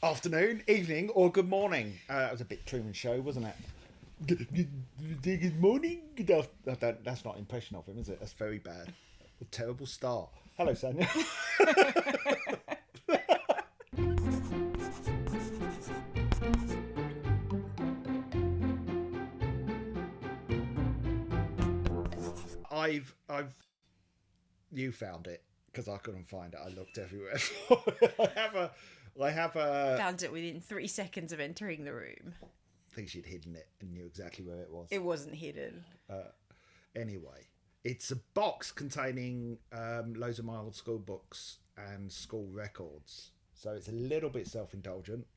Afternoon, evening, or good morning. That was a bit Truman Show, wasn't it? Good morning. That's not an impression of him, is it? That's very bad. A terrible start. Hello, Sanja. I've. You found it because I couldn't find it. I looked everywhere. I have a. Found it within 3 seconds of entering the room. I think she'd hidden it and knew exactly where it was. It wasn't hidden. Anyway, it's a box containing loads of my old school books and school records. So it's a little bit self-indulgent.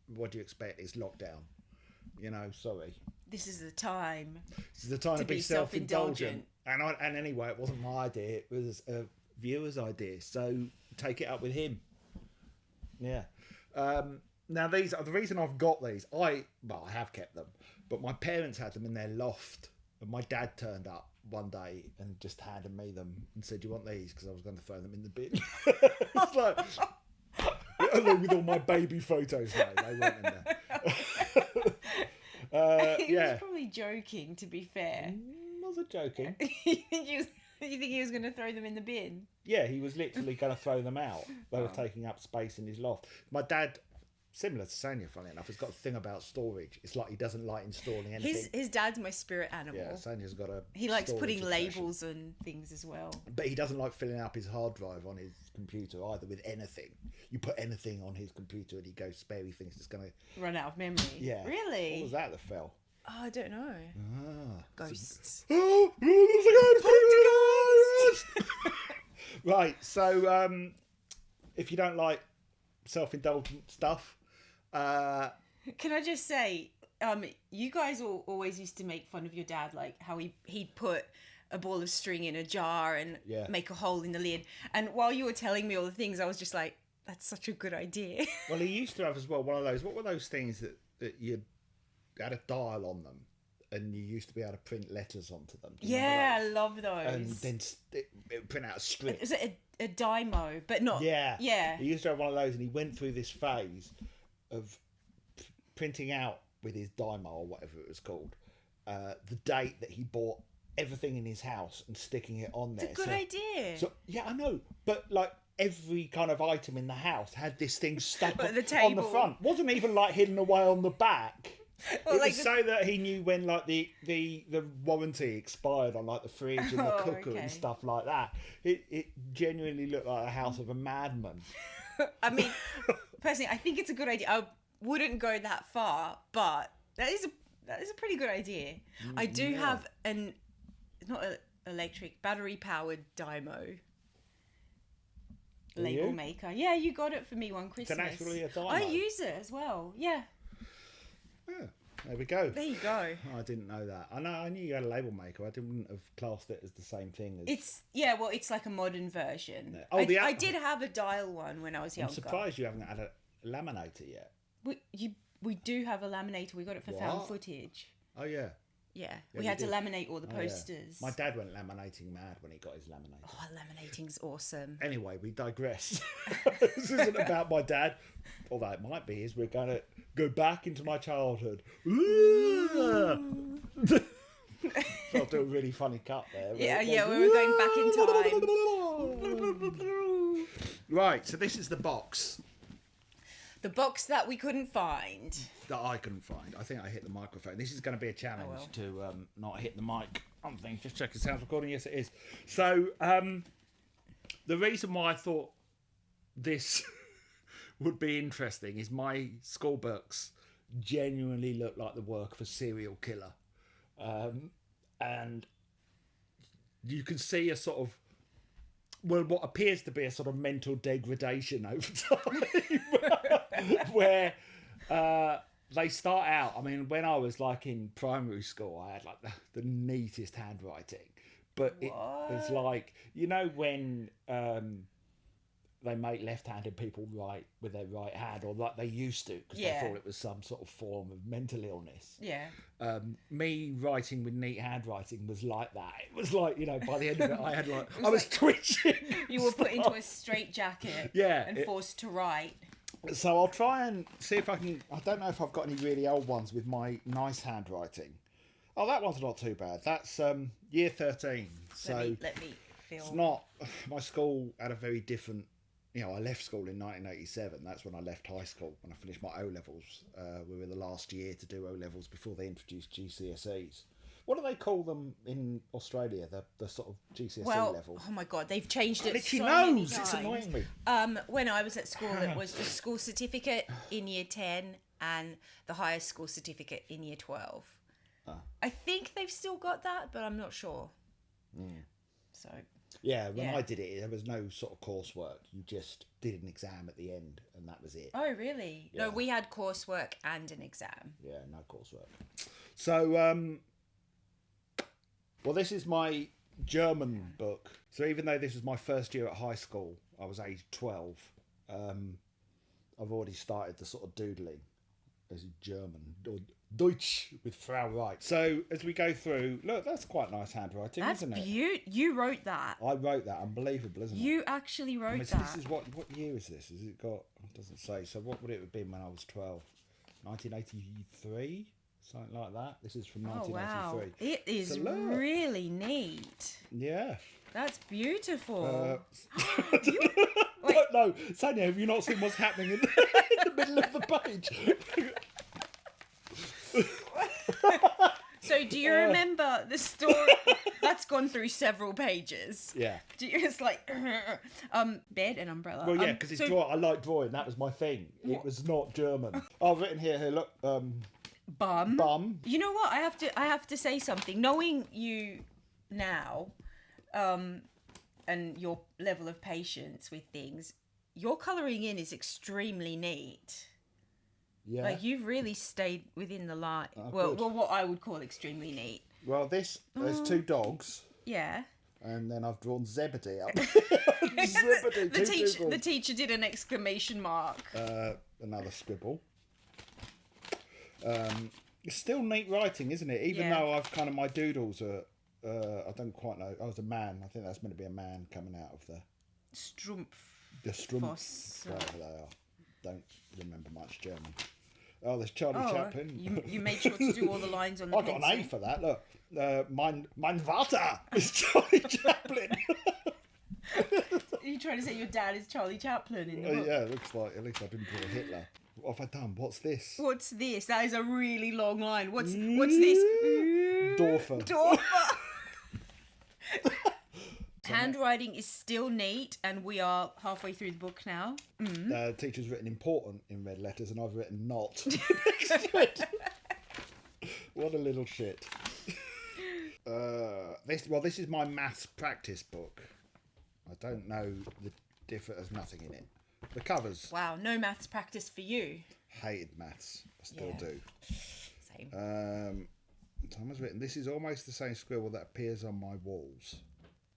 What do you expect? It's lockdown. Sorry. This is the time. This is the time to be self-indulgent. And anyway, it wasn't my idea. It was a viewer's idea. So take it up with him. Yeah. Now these are the reason I've got these. I have kept them, but my parents had them in their loft, and my dad turned up one day and just handed me them and said, "Do you want these?" Because I was going to throw them in the bin. It's like, along with all my baby photos, no, they weren't in there. He was probably joking, to be fair. Wasn't joking. You think he was going to throw them in the bin? Yeah, he was literally going to throw them out. They were taking up space in his loft. My dad, similar to Sanja, funny enough, has got a thing about storage. It's like he doesn't like installing anything. His dad's my spirit animal. Yeah, Sanja's got a. He likes putting obsession. labels on things as well. But he doesn't like filling up his hard drive on his computer either with anything. You put anything on his computer and he goes spare. He thinks it's going to Run out of memory. Yeah. Really? What was that fell? Oh, I don't know. Ah. Ghosts. Oh, right, so if you don't like self-indulgent stuff, Can I just say, you guys always used to make fun of your dad, like how he'd put a ball of string in a jar and make a hole in the lid. And while you were telling me all the things, I was just like, that's such a good idea. Well, he used to have as well one of those. What were those things that you had a dial on them, and you used to be able to print letters onto them? Yeah, I love those. And then it would print out a strip. Is it a dymo? But not. Yeah. Yeah. He used to have one of those, and he went through this phase of printing out with his dymo or whatever it was called, the date that he bought everything in his house and sticking it on there. It's a good idea. So yeah, I know, but like every kind of item in the house had this thing stuck At the on the table. front. Wasn't even like hidden away on the back. Well, It like was so that he knew when like the warranty expired on like the fridge and the cooker okay. and stuff like that. It genuinely looked like a house of a madman. I mean, personally, I think it's a good idea. I wouldn't go that far, but that is a pretty good idea. I do have not an electric, battery powered dymo label maker. Yeah, you got it for me one Christmas. It's actually a dymo. I use it as well. Yeah. Yeah, there we go. There you go. I didn't know that. I knew you had a label maker. I didn't have classed it as the same thing as. It's like a modern version. No. Oh, I did have a dial one when I was younger. I'm surprised you haven't had a laminator yet. We do have a laminator. We got it for found footage. Oh yeah. Yeah, Yeah, we had to did. laminate all the Oh, yeah. posters. My dad went laminating mad when he got his laminator. Oh, laminating's awesome. Anyway, we digress. This isn't about my dad, although it might be. Is we're going to go back into my childhood. I'll do a really funny cut there. Yeah, we were going back in time. Right, so this is the box The box that we couldn't find. that I couldn't find. I think I hit the microphone. This is going to be a challenge to not hit the mic. I'm thinking, just check the sound recording. Yes, it is. So the reason why I thought this would be interesting is my school books genuinely look like the work of a serial killer. And you can see a sort of, what appears to be a sort of mental degradation over time, where they start out. I mean, when I was like in primary school, I had like the neatest handwriting, but it was like, when they make left-handed people write with their right hand, or like they used to, because they thought it was some sort of form of mental illness. Yeah. Me writing with neat handwriting was like that. It was like, by the end of it, I had I was twitching. You were put into a straitjacket and forced to write. So I'll try and see if I can. I don't know if I've got any really old ones with my nice handwriting. Oh, that one's not too bad. That's year 13. So let me feel. It's not. My school had a very different. I left school in 1987. That's when I left high school. When I finished my O levels, we were the last year to do O levels before they introduced GCSEs. What do they call them in Australia? The sort of GCSE level. Oh my god, they've changed it so many many times. It's annoying me. When I was at school, it was the school certificate in year 10 and the highest school certificate in year 12. I think they've still got that, but I'm not sure. So. Yeah, when I did it, there was no sort of coursework. You just did an exam at the end, and that was it. Oh, really? Yeah. No, we had coursework and an exam. Yeah, no coursework. So, well, this is my German book. So even though this was my first year at high school, I was age 12, I've already started the sort of doodling as German, or Deutsch with Frau Wright. So as we go through, look, that's quite nice handwriting, isn't it? You wrote that. I wrote that. Unbelievable, isn't it? You actually wrote that. So this is what year is this? Has it got? It doesn't say. So what would it have been when I was 12? 1983, something like that. This is from 1983. Wow. It is really neat. Yeah. That's beautiful. Wait. No, Sanja, have you not seen what's happening in the middle of the page? So do you remember the story? That's gone through several pages. Yeah. It's like bed and umbrella. Well, yeah, because it's drawing. I like drawing. That was my thing. It was not German. I've written here. Look, bum. You know what? I have to say something. Knowing you now, and your level of patience with things, your colouring in is extremely neat. Yeah. Like, you've really stayed within the line. Well, what I would call extremely neat. Well, there's two dogs. Yeah. And then I've drawn Zebedee up. The teacher did an exclamation mark. Another scribble. It's still neat writing, isn't it? Even though I've kind of, my doodles are, I don't quite know. I was a man. I think that's meant to be a man coming out of the Strumpf. Whatever they are. Don't remember much German. Oh, there's Charlie Chaplin. You made sure to do all the lines on the pencil. I got an A for that. Look, mein Vater is Charlie Chaplin. Are you trying to say your dad is Charlie Chaplin in the book? Yeah, it looks like. At least I didn't draw Hitler. What have I done? What's this? What's this? That is a really long line. What's this? Dorfer. Handwriting is still neat, and we are halfway through the book now. Teacher's written important in red letters, and I've written not. What a little shit. This is my maths practice book. I don't know the there's nothing in it. The covers. Wow, no maths practice for you. Hated maths. I still do. Same. Thomas written, this is almost the same scribble that appears on my walls.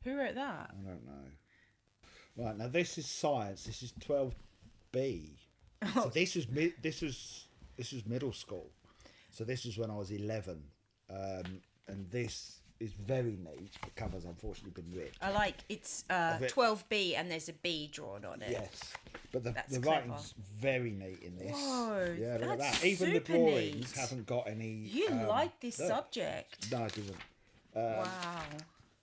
Who wrote that? I don't know. Right, now this is science. This is 12B. So this was middle school. So this was when I was 11. And this is very neat. The cover's unfortunately been ripped. I like it's 12B and there's a B drawn on it. Yes. But the writing's very neat in this. Whoa, yeah, look at that's that. Even the drawings neat. haven't got any. You like this subject. No, I didn't. Wow.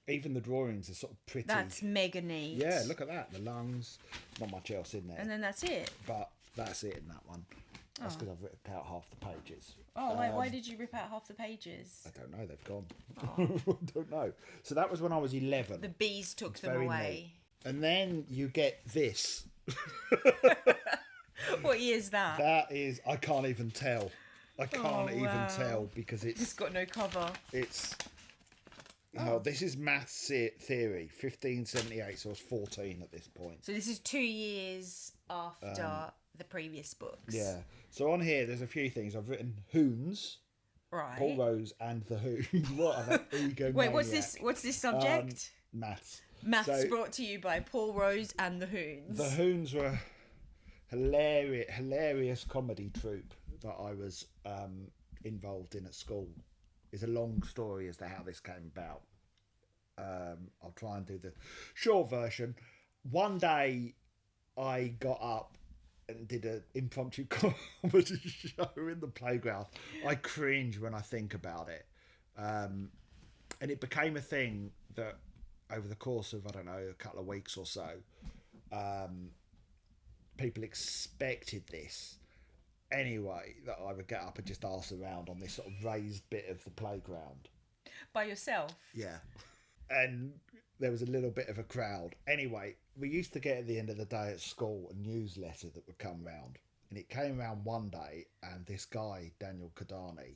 Even the drawings are sort of pretty. That's mega neat. Yeah, look at that. The lungs. Not much else in there. And then that's it. But that's it in that one. That's because I've ripped out half the pages. Oh, why did you rip out half the pages? I don't know. They've gone. I don't know. So that was when I was 11. The bees took them away. Neat. And then you get this. What year is that? That is, I can't even tell. I can't even tell because it's got no cover. It's, this is maths theory, 1578, so I was 14 at this point. So this is 2 years after the previous books. Yeah. So on here, there's a few things. I've written hoons. Right. Paul Rose and the Hoons. What an egomaniac. Wait, what's this subject? Maths. Maths brought to you by Paul Rose and the Hoons. The Hoons were hilarious comedy troupe that I was involved in at school. It's a long story as to how this came about. I'll try and do the short version. One day I got up and did an impromptu comedy show in the playground. I cringe when I think about it. And it became a thing that over the course of, I don't know, a couple of weeks or so, people expected this. Anyway, that I would get up and just arse around on this sort of raised bit of the playground. By yourself? Yeah. And there was a little bit of a crowd. Anyway, we used to get at the end of the day at school a newsletter that would come round. And it came round one day, and this guy, Daniel Kadani,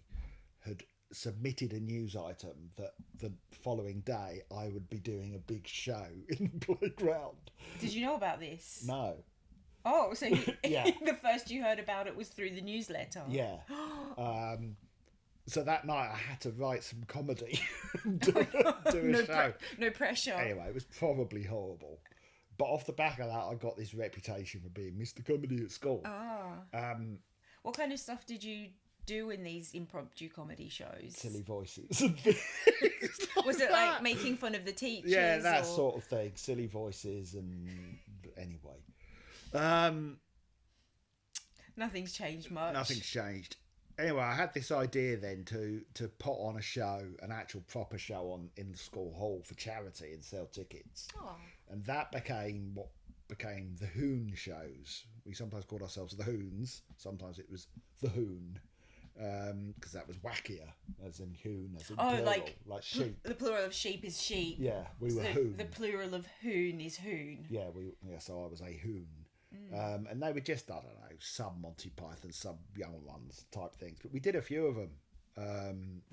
had submitted a news item that the following day I would be doing a big show in the playground. Did you know about this? No. Oh, so Yeah. The first you heard about it was through the newsletter? Yeah. So that night I had to write some comedy and do a show. No pressure. Anyway, it was probably horrible. But off the back of that, I got this reputation for being Mr. Comedy at school. What kind of stuff did you do in these impromptu comedy shows? Silly voices. Was it like making fun of the teachers? Yeah, that sort of thing. Silly voices and anyway. Nothing's changed much. Nothing's changed. Anyway, I had this idea then to put on a show, an actual proper show in the school hall for charity and sell tickets. Oh. And that became what became the Hoon shows. We sometimes called ourselves the Hoons. Sometimes it was the Hoon. Because that was wackier, as in hoon, as in plural, like sheep. The plural of sheep is sheep. Yeah, we were hoon. The plural of hoon is hoon. Yeah, so I was a hoon. And they were just, I don't know, some Monty Python, some Young Ones type things. But we did a few of them.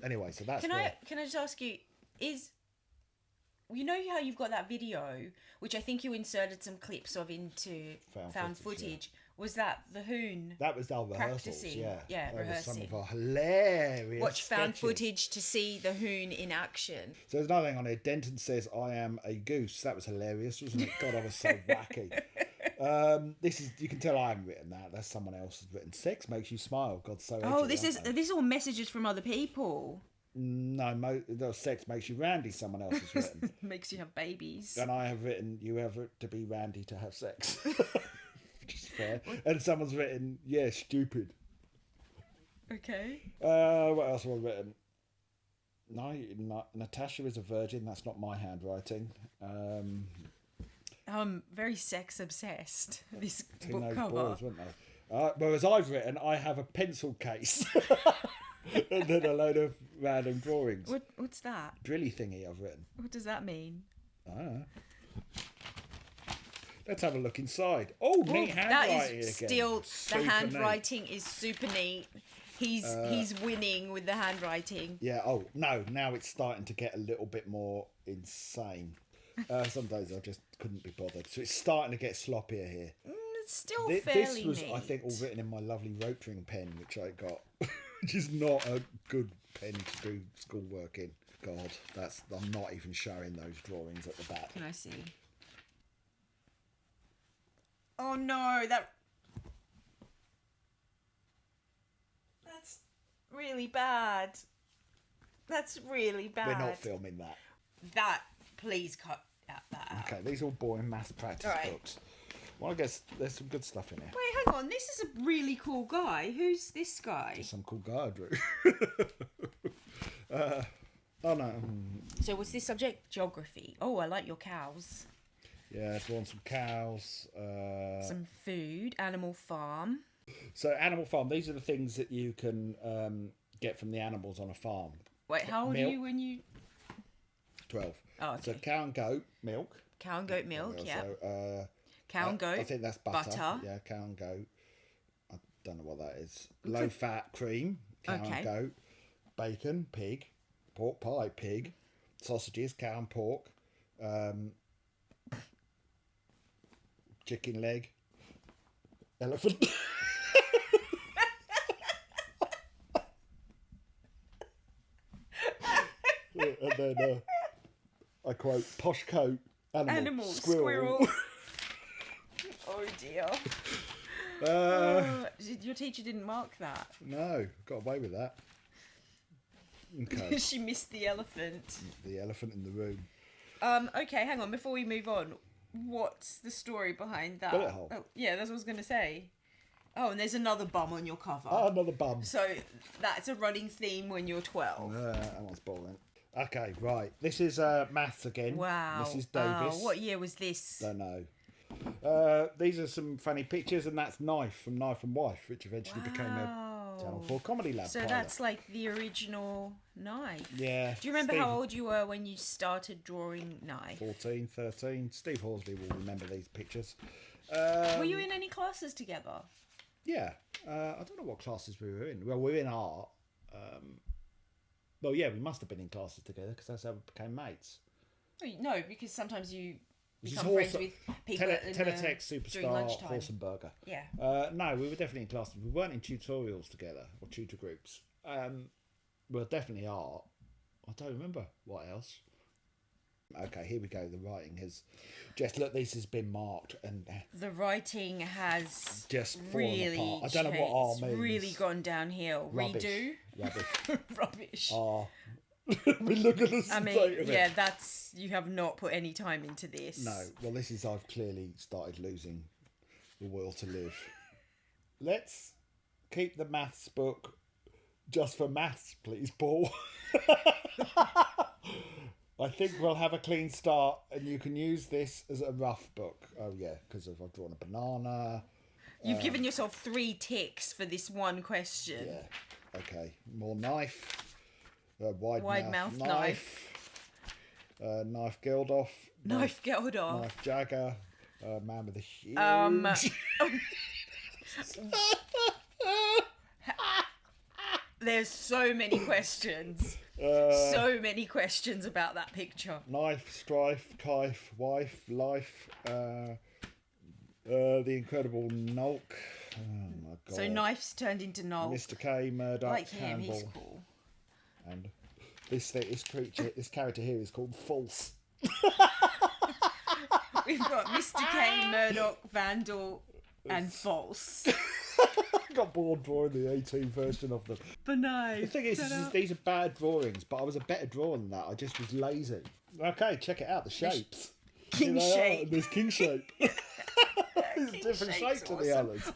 Anyway, so that's Can I just ask you, you know how you've got that video, which I think you inserted some clips of into found footage. Yeah. Was that the Hoon? That was our rehearsals, yeah. Yeah, that rehearsing. Was some of our hilarious Watch found sketches. Footage to see the Hoon in action. So there's another thing on here. Denton says, I am a goose. That was hilarious, wasn't it? God, I was so wacky. This is, you can tell I haven't written that. That's someone else has written. Sex makes you smile. God, so edgy, oh, this is all messages from other people. No, sex makes you randy. Someone else has written. Makes you have babies. And I have written, you have to be randy to have sex. Which is fair. And someone's written, yeah, stupid. Okay. What else have I written? No, Natasha is a virgin. That's not my handwriting. Very sex obsessed. This Teenage book cover. Boys, weren't they? Whereas I've written, I have a pencil case. And then a load of random drawings. What's that? Drilly thingy I've written. What does that mean? I don't know. Let's have a look inside. Oh, neat handwriting that is again. Still, Super the handwriting neat. Is super neat. He's winning with the handwriting. Yeah, now it's starting to get a little bit more insane. Some days I just couldn't be bothered. So it's starting to get sloppier here. It's still fairly This was, neat. I think, all written in my lovely rotring pen, which I got, which is not a good pen to do schoolwork in. God, I'm not even showing those drawings at the back. Can I see? Oh no, that's really bad. That's really bad. We're not filming that. Please cut that out. Okay, these are all boring maths practice books. Well, I guess there's some good stuff in here. Wait, hang on. This is a really cool guy. Who's this guy? Just some cool guy I drew. Oh no. So what's this subject? Geography. Oh, I like your cows. Yeah, drawn some cows. Some food. Animal farm. So Animal Farm, these are the things that you can get from the animals on a farm. Wait, how old are you when you... 12. Oh, okay. So cow and goat milk. Cow and goat milk, yeah. So, cow and goat. I think that's butter. Yeah, cow and goat. I don't know what that is. Low fat cream. Cow and goat. Bacon, pig. Pork pie, pig. Sausages, cow and pork. Chicken leg. Elephant. And then I quote, posh coat, animal squirrel. Oh dear. Your teacher didn't mark that. No, got away with that. Okay. She missed the elephant. The elephant in the room. Okay, hang on. Before we move on, what's the story behind that? Bullet hole. Oh, yeah, that's what I was going to say. Oh, and there's another bum on your cover. Oh, another bum. So that's a running theme when you're 12. That one's boring. Okay, right. This is maths again. Wow. Mrs. Davis. Oh, what year was this? Don't know. These are some funny pictures, and that's Knife from Knife and Wife, which eventually became a Channel 4 Comedy Lab So pilot. that's like the original Knife. Yeah. Do you remember how old you were when you started drawing Knife? 14, 13. Steve Horsley will remember these pictures. Were you in any classes together? Yeah. I don't know what classes we were in. Well, we were in art. Well, yeah, we must have been in classes together because that's how we became mates. No, because sometimes you This become is friends Horse- with people Teletext during Superstar lunchtime. Horsenberger. Yeah. No, we were definitely in classes. We weren't in tutorials together or tutor groups. Well, definitely art. I don't remember what else. Okay, here we go. The writing has just look. This has been marked and The writing has just really fallen apart. I don't know what R changed, means. really gone downhill. Rubbish. Redo. Rubbish. Rubbish. R. We look at the I state mean, of yeah, it. that's you have not put any time into this. No, well, this is I've clearly started losing the will to live. Let's keep the maths book just for maths, please, Paul. I think we'll have a clean start, and you can use this as a rough book. Oh yeah, because I've drawn a banana. You've given yourself 3 ticks for this one question. Yeah. Okay. More knife. Wide mouth knife. Knife Geldof. Knife Geldof. Knife Jagger. Man with a huge. There's so many questions. So many questions about that picture. Knife, strife, kife, wife, life. The Incredible Nulk. Oh my god. So Knife's turned into Noel. Mr. K, Murdoch, Like him, Campbell. he's cool. And this character here is called False. We've got Mr. K, Murdoch, Vandal, and False. I got bored drawing the 18 version of them. But no. The thing is, these are bad drawings, but I was a better drawer than that. I just was lazy. Okay, check it out. The shapes. King Here they are, shape. and there's king shape. There's a King different shape's shape to the awesome. others.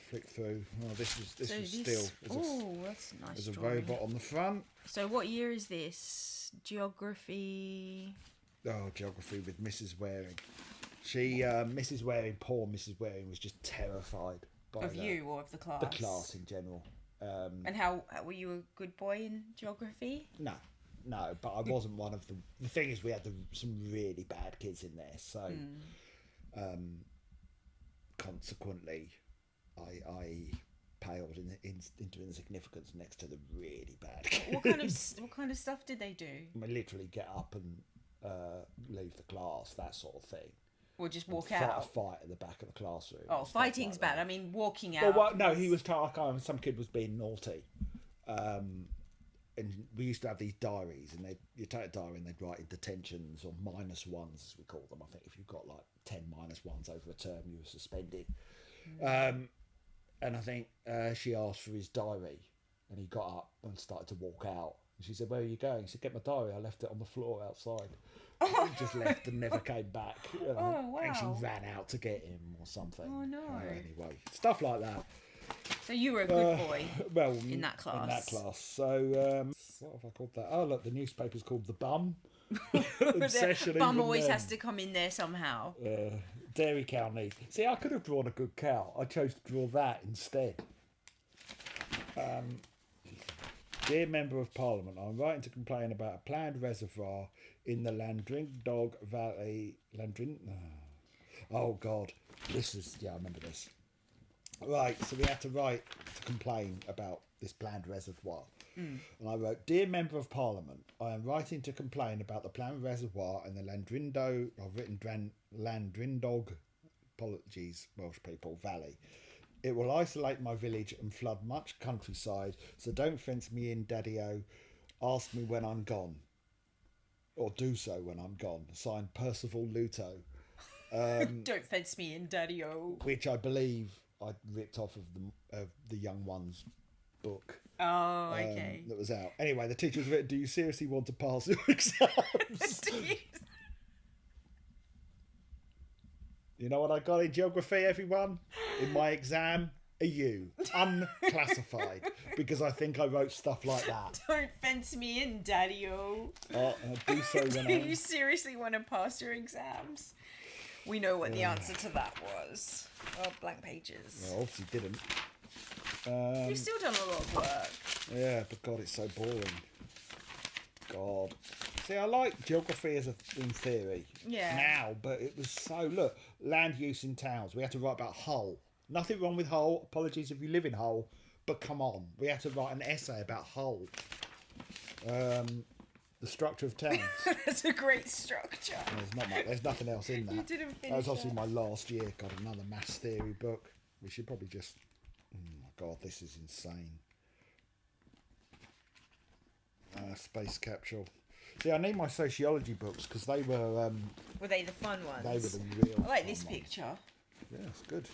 Flick through. Oh, this was steel. Oh, that's a nice There's a drawing. robot on the front. So what year is this? Geography. Oh, geography with Mrs. Waring. She, Mrs. Waring, poor Mrs. Waring, was just terrified by Of you or of the class? the class in general. And how were you a good boy in geography? No, but I wasn't one of them. The thing is, we had some really bad kids in there, so consequently, I paled into insignificance next to the really bad kids. What kind of stuff did they do? I literally get up and leave the class, that sort of thing. Or just walk Fight out? a fight at the back of the classroom. Oh, and stuff fighting's like bad. that. I mean, walking out. Well, no, he was some kid was being naughty. And we used to have these diaries, and you take a diary and they'd write in detentions or -1s, as we call them. I think if you've got like 10 -1s over a term, you were suspended. And I think she asked for his diary, and he got up and started to walk out. And she said, "Where are you going?" He said, "Get my diary. I left it on the floor outside." He just left and never came back. You know? Oh, wow. And she ran out to get him or something. Oh, no. Anyway, stuff like that. So you were a good boy. Well, in that class. In that class. So, what have I called that? Oh, look, the newspaper's called The Bum. Obsession. Bum even always then. has to come in there somehow. Dairy cow need. See, I could have drawn a good cow. I chose to draw that instead. Dear Member of Parliament, I'm writing to complain about a planned reservoir in the Landrindog Valley. Oh, God. This is... Yeah, I remember this. Right, so we had to write to complain about this planned reservoir. And I wrote, Dear Member of Parliament, I am writing to complain about the planned reservoir in the Landrindog, apologies, Welsh people, Valley. It will isolate my village and flood much countryside, so don't fence me in, Daddy-o. Ask me when I'm gone. Or do so when I'm gone. Signed, Percival Luto. Don't fence me in, Daddy-o. Which I believe I ripped off of the Young Ones book. Oh, okay. That was out. Anyway, the teacher was written, do you seriously want to pass your exams? You know what I got in geography, everyone? In my exam? A U. Unclassified. Because I think I wrote stuff like that. Don't fence me in, Daddy-o. I do so when Do you seriously want to pass your exams? We know what the answer to that was. Oh, blank pages. Well, obviously didn't. You've still done a lot of work. Yeah, but God, it's so boring. God. See, I like geography in theory. Yeah. Now, but it was so... Look, land use in towns. We had to write about Hull. Nothing wrong with Hull. Apologies if you live in Hull. But come on. We had to write an essay about Hull. The structure of towns. That's a great structure. There's nothing else in that. You didn't finish that was obviously that. my last year. Got another maths theory book. We should probably just... Oh my God, this is insane. Space capsule. See, I need my sociology books because they were... Were they the fun ones? They were the real I like this ones. picture. Yeah, it's good.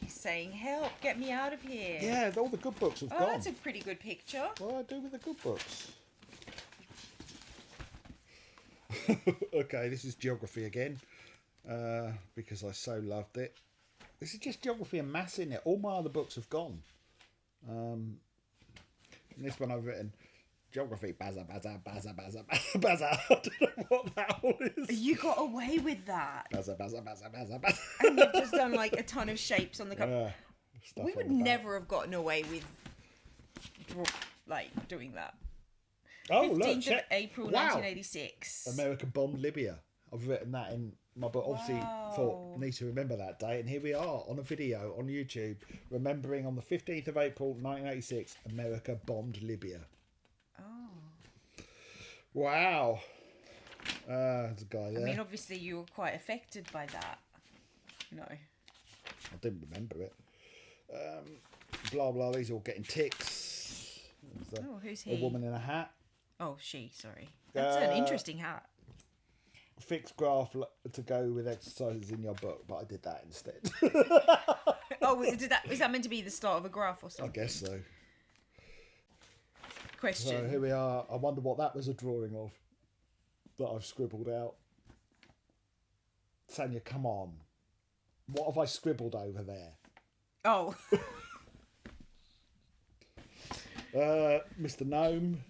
He's saying, help, get me out of here. Yeah, all the good books have Oh, gone. that's a pretty good picture. What do I do with the good books? Okay, this is geography again. Because I so loved it. This is just geography and maths in it. All my other books have gone. And this one I've written geography, baza, baza, baza, baza, baza, baza. I don't know what that all is. You got away with that. Baza, baza, baza, baza, baza. And you've just done like a ton of shapes on the cover. Stuff We on would the back. never have gotten away with doing that. Oh, 15th look, of check. April, Wow. 1986. America bombed Libya. I've written that in my book. Obviously, thought need to remember that date, and here we are on a video on YouTube, remembering on the 15th of April, 1986, America bombed Libya. Oh. Wow. There's a guy there. I mean, obviously you were quite affected by that. No. I didn't remember it. Blah blah. These are all getting ticks. Who's A he? woman in a hat. Oh, she. Sorry. That's an interesting hat. Fixed graph to go with exercises in your book, but I did that instead. Oh, is that meant to be the start of a graph or I something? guess so. Question. So here we are. I wonder what that was a drawing of that I've scribbled out. Sanja, come on. What have I scribbled over there? Oh. Mr. Gnome.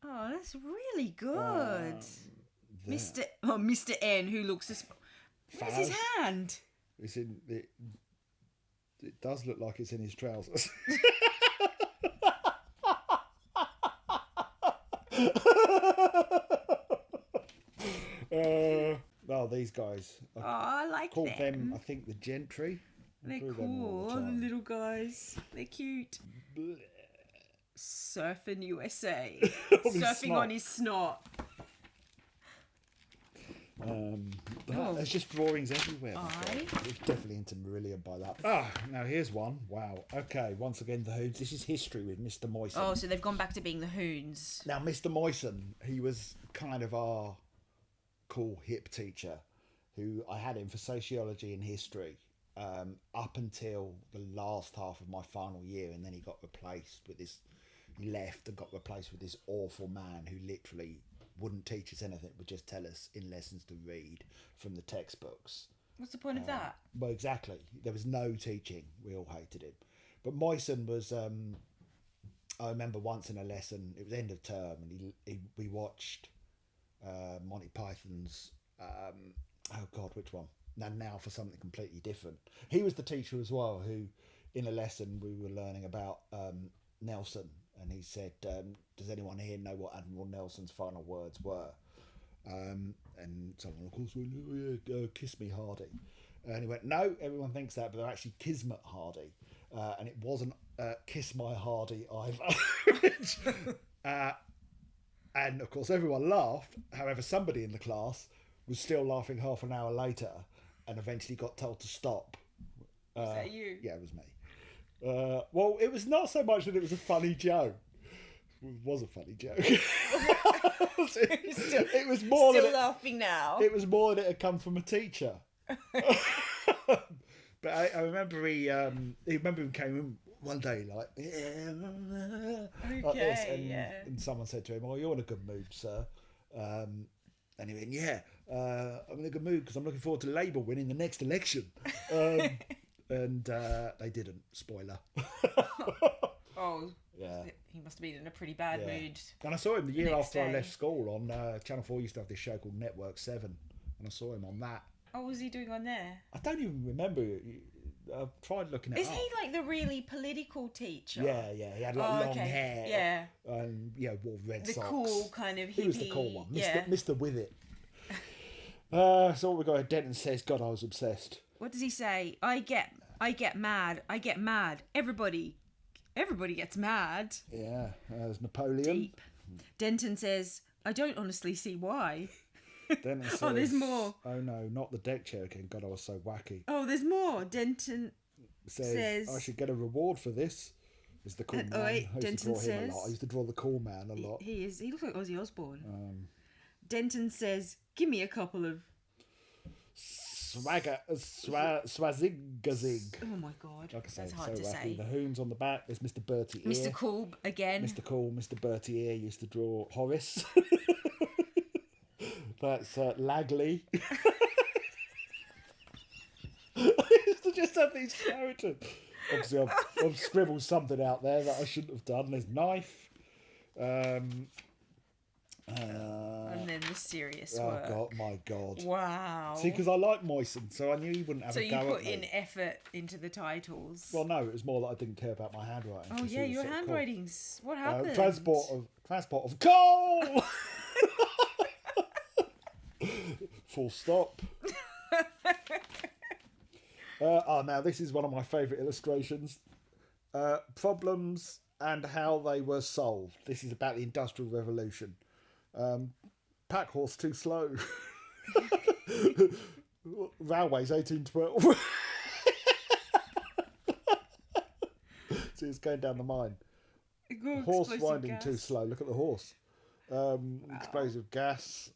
Oh, that's really good. Mr. N, who looks where's his hand? It's in it. It does look like it's in his trousers. Oh, these guys. I like Called them. I think, the gentry. They're Drew them all cool. the The time. little guys. They're cute. Surfing USA. his Surfing snot. on his snot. There's just drawings everywhere. my Aye. God. It's definitely into Marillion by that. Now here's one. Wow. Okay, once again, the Hoons. This is history with Mr. Moyson. Oh, so they've gone back to being the Hoons. Now, Mr. Moyson, he was kind of our cool hip teacher who I had him for sociology and history up until the last half of my final year, and then he got replaced with this. He left and got replaced with this awful man who literally wouldn't teach us anything, but just tell us in lessons to read from the textbooks. What's the point of that? Well, exactly. There was no teaching. We all hated him. But Moyson was. I remember once in a lesson, it was end of term, and we watched Monty Python's. Oh God, which one? Now for something completely different. He was the teacher as well, who, in a lesson, we were learning about Nelson, and he said, "Does anyone here know what Admiral Nelson's final words were?" And someone, of course, went, "Oh, yeah, kiss me, Hardy." And he went, "No, everyone thinks that, but they're actually Kismet Hardy." And it wasn't Kiss My Hardy either. And of course, everyone laughed. However, somebody in the class was still laughing half an hour later and eventually got told to stop. Is that you? Yeah, it was me. Well, it was not so much that it was a funny joke. It was a funny joke. It was more Still that laughing now. it was more that it had come from a teacher. But I remember he came in one day like this, Okay, and someone said to him, "Oh, you're in a good mood, sir." And he went, yeah, I'm in a good mood because I'm looking forward to Labour winning the next election. And they didn't. Spoiler. Oh, yeah. He must have been in a pretty bad mood. And I saw him the year next after I day. left school on Channel 4. Used to have this show called Network 7. And I saw him on that. What was he doing on there? I don't even remember. I've tried looking it Is up. he like the really political teacher? Yeah. He had like long hair. Yeah. And wore red The socks. cool kind of hippie. He was the cool one. Yeah. Mr. With It. So what we got? Denton says, God, I was obsessed. What does he say? I get mad. Everybody gets mad. Yeah. There's Napoleon. Deep. Denton says, I don't honestly see why. Denton says, oh, there's more. Oh no, not the deck chair again. God, I was so wacky. Oh, there's more. Denton says I should get a reward for this. Is the cool man. Oh, wait, I used Denton to draw him says, a lot. I used to draw the cool man a lot. He looks like Ozzy Osbourne. Denton says, give me a couple of Swazigazig. Oh my God, Like I say, that's hard so to wacky. say. The hoon's on the back. There's Mr. Bertie Ear. Mr. Cool again. Mr. Cool, Mr. Bertie Ear used to draw Horace. That's Lagley. I used to just have these characters. Obviously, I've scribbled something out there that I shouldn't have done. There's Knife. And then the serious work. Oh, God, my God. Wow. See, because I like Moisen, so I knew he wouldn't have a go at me. So you put in effort into the titles. Well, no, it was more that I didn't care about my handwriting. Oh, yeah, your handwriting's... What happened? Transport of coal! Full stop. Now this is one of my favourite illustrations. Problems and how they were solved. This is about the Industrial Revolution. Pack horse too slow. Railways 1812. See, it's going down the mine. Horse winding too slow. Look at the horse. Explosive gas.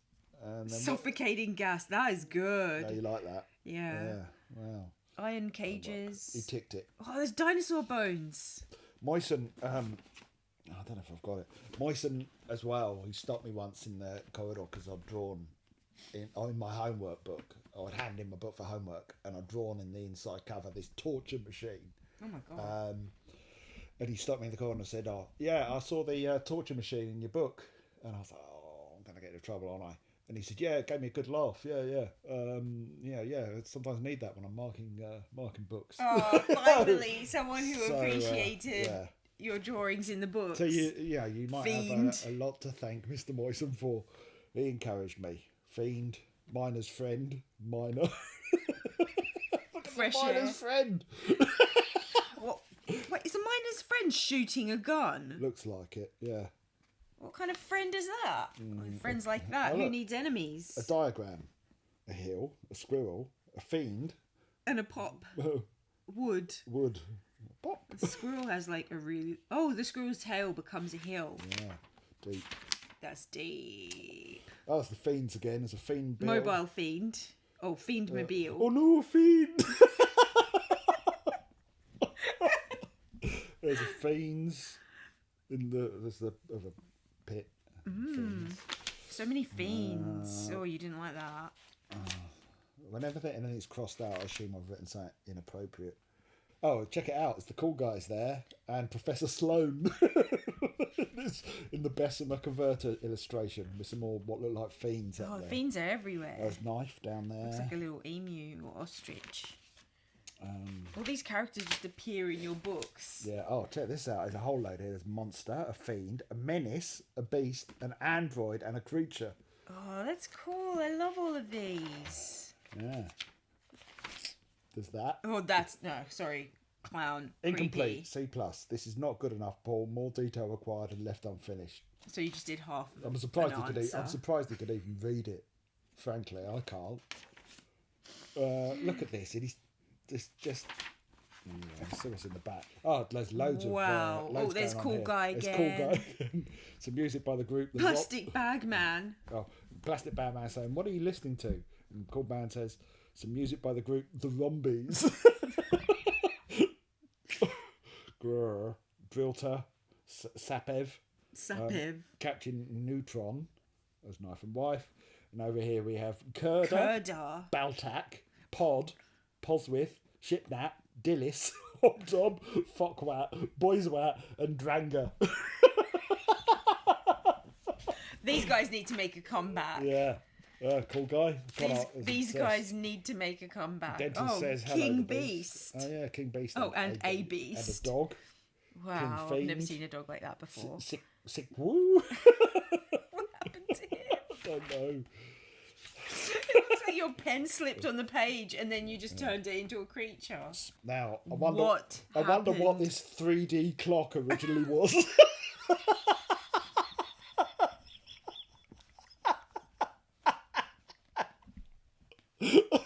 And then suffocating gas. That is good. Yeah, you like that? Yeah. Wow. Iron cages. He ticked it. Oh, there's dinosaur bones. Moisen, I don't know if I've got it. Moisen as well. He stopped me once in the corridor because I'd drawn in my homework book. I would hand in my book for homework, and I'd drawn in the inside cover this torture machine. Oh my God. And he stopped me in the corner and said, "Oh, yeah, I saw the torture machine in your book." And I was like, "Oh, I'm gonna get into trouble, aren't I?" And he said, "Yeah, it gave me a good laugh. Yeah. I sometimes need that when I'm marking books." Oh, finally, someone who appreciated your drawings in the books. So you might Fiend. have a lot to thank Mr. Moisen for. He encouraged me. Fiend, miner's friend, miner. Fresh miner's friend. What? Wait, is a miner's friend shooting a gun? Looks like it. Yeah. What kind of friend is that? Friends like that. Who needs enemies? A diagram. A hill, a squirrel, a fiend. And a pop. Wood. Pop. The squirrel has like a really... Oh, the squirrel's tail becomes a hill. Yeah, deep. That's deep. Oh, it's the fiends again. There's a fiend bill. Mobile fiend. Oh, fiend-mobile. Oh no, a fiend! There's a fiends. There's a pit. Fiends. So many fiends. Oh, you didn't like that. Whenever anything's crossed out, I assume I've written something inappropriate. Oh, check it out. It's the cool guys there. And Professor Sloan. In the Bessemer Converter illustration. With some more what look like fiends up there. Fiends are everywhere. There's Knife down there. Looks like a little emu or ostrich. All these characters just appear in your books. Yeah. Oh, check this out. There's a whole load here. There's monster, a fiend, a menace, a beast, an android, and a creature. Oh, that's cool. I love all of these. Yeah. There's that. Oh, sorry. Clown. Incomplete. Creepy. C+. This is not good enough, Paul. More detail required and left unfinished. So you just did half of I'm surprised an he could. answer. I'm surprised he could even read it. Frankly, I can't. Look at this. It is just. See what's in the back. Oh, there's loads of. Wow. Loads There's going on Cool here. Guy There's again. Cool Guy. Some music by the group. The Plastic Bag Man. Plastic Bag Man saying, "What are you listening to?" And Cool Man says, "Some music by the group The Rombies." Grr. Drilter. Sapev. Sapiv. Captain Neutron as Knife and Wife. And over here we have Kurda, Baltac, Pod, Poswith, Shipnat, Dillis, Hobdob, Fockwat, Boyswat, and Dranga. These guys need to make a comeback. Yeah. Cool guy. These guys need to make a comeback. Dentist says hello. King Beast. Oh yeah, King Beast. Oh, and a beast. And a dog. Wow, I've never seen a dog like that before. Sick woo. What happened to him? I don't know. It looks like your pen slipped on the page and then you just turned it into a creature. Now, I wonder what this 3D clock originally was.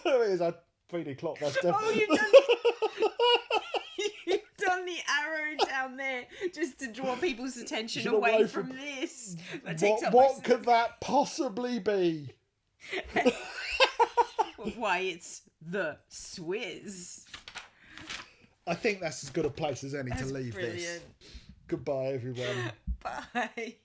There is a 3D clock. That's definitely... You've done the arrow down there just to draw people's attention away from this. What could that possibly be? Why, it's the Swizz. I think that's as good a place as any to leave this. Goodbye, everyone. Bye.